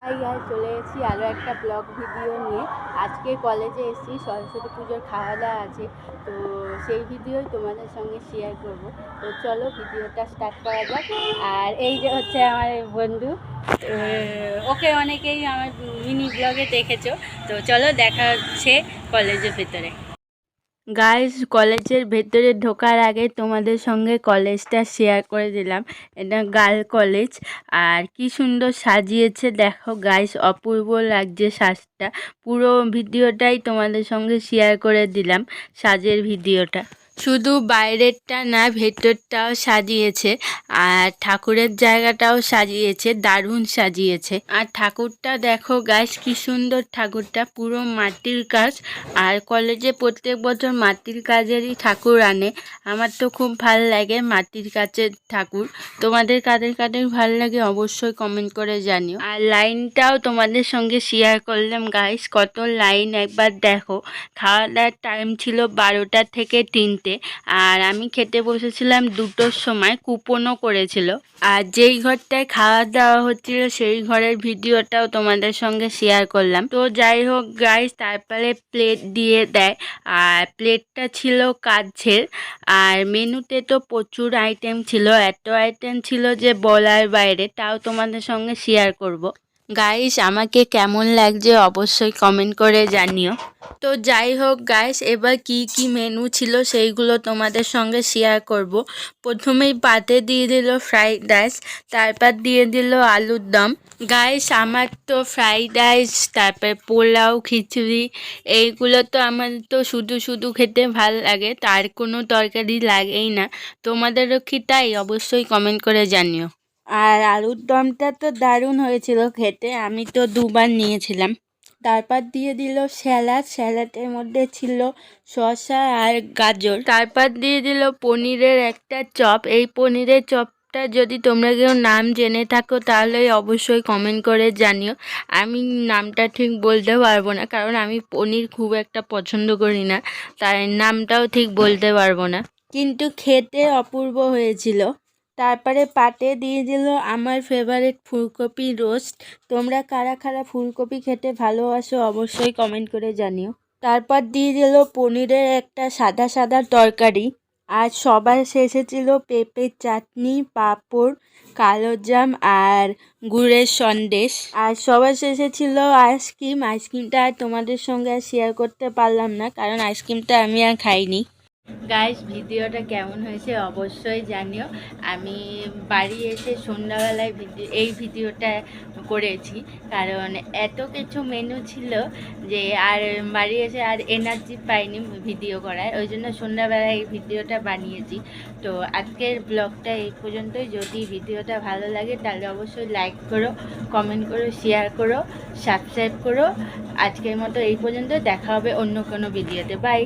চলে এসেছি আরও একটা ব্লগ ভিডিও নিয়ে। আজকে কলেজে এসেছি, সরস্বতী পুজোর খাওয়া দাওয়া আছে, তো সেই ভিডিওই তোমাদের সঙ্গে শেয়ার করব। তো চলো ভিডিওটা স্টার্ট করা যাক। আর এই যে হচ্ছে আমার বন্ধু, ওকে অনেকেই আমার মিনি ব্লগে দেখেছো। তো চলো দেখা হচ্ছে কলেজের ভেতরে। গাইস, কলেজের ভেতরে ঢোকার আগে তোমাদের সঙ্গে কলেজটা শেয়ার করে দিলাম। এটা গার্ল কলেজ, আর কি সুন্দর সাজিয়েছে দেখো গাইস, অপূর্ব লাগছে সাজটা। পুরো ভিডিওটাই তোমাদের সঙ্গে শেয়ার করে দিলাম, সাজের ভিডিওটা। শুধু বাইরেরটা না, ভেতরটাও সাজিয়েছে, আর ঠাকুরের জায়গাটাও সাজিয়েছে, দারুণ সাজিয়েছে। আর ঠাকুরটা দেখো গাইস, কি সুন্দর ঠাকুরটা, পুরো মাটির কাজ। আর কলেজে প্রত্যেক বছর মাটির কাজেরই ঠাকুর আনে। আমার তো খুব ভাল লাগে মাটির কাজের ঠাকুর। তোমাদের কাদের কাদের ভাল লাগে অবশ্যই কমেন্ট করে জানিও। আর লাইনটাও তোমাদের সঙ্গে শেয়ার করলাম গাইস, কত লাইন একবার দেখো। খাওয়া দাওয়ার টাইম ছিল 12টা থেকে 3টে, আর আমি খেতে বসেছিলাম 2টোর সময়। কুপনও করেছিল। আর যেই ঘরটায় খাওয়া দাওয়া হচ্ছিল সেই ঘরের ভিডিওটাও তোমাদের সঙ্গে শেয়ার করলাম। তো যাই হোক গাইস, তারপরে প্লেট দিয়ে দেয়, আর প্লেটটা ছিল কাচের। আর মেনুতে তো প্রচুর আইটেম ছিল, এত আইটেম ছিল যে বলার বাইরে, তাও তোমাদের সঙ্গে শেয়ার করব। গাইস, আমাকে কেমন লাগছে অবশ্যই কমেন্ট করে জানিও। তো যাই হোক গাইস, এবার কি কি মেনু ছিল সেইগুলো তোমাদের সঙ্গে শেয়ার করব। প্রথমেই পাতে দিয়ে দিল ফ্রাইড রাইস, তারপর দিয়ে দিল আলুর দম। গাইস, আমার তো ফ্রাইড রাইস, তারপর পোলাও, খিচুড়ি, এইগুলো তো আমার তো শুধু শুধু খেতে ভাল লাগে, তার কোনো তরকারি লাগেই না। তোমাদেরও কি তাই? অবশ্যই কমেন্ট করে জানিও। আর আলুর দমটা তো দারুণ হয়েছিল খেতে, আমি তো 2বার নিয়েছিলাম। তারপর দিয়ে দিল স্যালাড, স্যালাডের মধ্যে ছিল শসা আর গাজর। তারপর দিয়ে দিল পনিরের একটা চপ। এই পনিরের চপটা যদি তোমরা কেউ নাম জেনে থাকো তাহলে অবশ্যই কমেন্ট করে জানিও। আমি নামটা ঠিক বলতে পারবো না, কারণ আমি পনির খুব একটা পছন্দ করি না, তাই নামটাও ঠিক বলতে পারবো না, কিন্তু খেতে অপূর্ব হয়েছিল। তারপরে পাতে দিয়ে দিল আমার ফেভারিট ফুলকপি রোস্ট। তোমরা কারা কারা ফুলকপি খেতে ভালোবাসো অবশ্যই কমেন্ট করে জানিও। তারপর দিয়ে দিল পনিরের একটা সাদা সাদা তরকারি। আর সবার শেষে ছিল পেঁপের চাটনি, পাঁপড়, কালো জাম আর গুড়ের সন্দেশ। আর সবার শেষে ছিল আইসক্রিম। আইসক্রিমটা আর তোমাদের সঙ্গে আর শেয়ার করতে পারলাম না, কারণ আইসক্রিমটা আমি আর খাইনি। গাইস, ভিডিওটা কেমন হয়েছে অবশ্যই জানিও। আমি বাড়ি এসে সন্ধ্যাবেলায় এই ভিডিওটা করেছি, কারণ এত কিছু মেনু ছিল যে আর বাড়ি এসে আর এনার্জি পাইনি ভিডিও করার, ওই জন্য সন্ধ্যাবেলায় এই ভিডিওটা বানিয়েছি। তো আজকের ব্লগটা এই পর্যন্তই। যদি ভিডিওটা ভালো লাগে তাহলে অবশ্যই লাইক করো, কমেন্ট করো, শেয়ার করো, সাবস্ক্রাইব করো। আজকের মতো এই পর্যন্ত, দেখা হবে অন্য কোনো ভিডিওতে। বাই।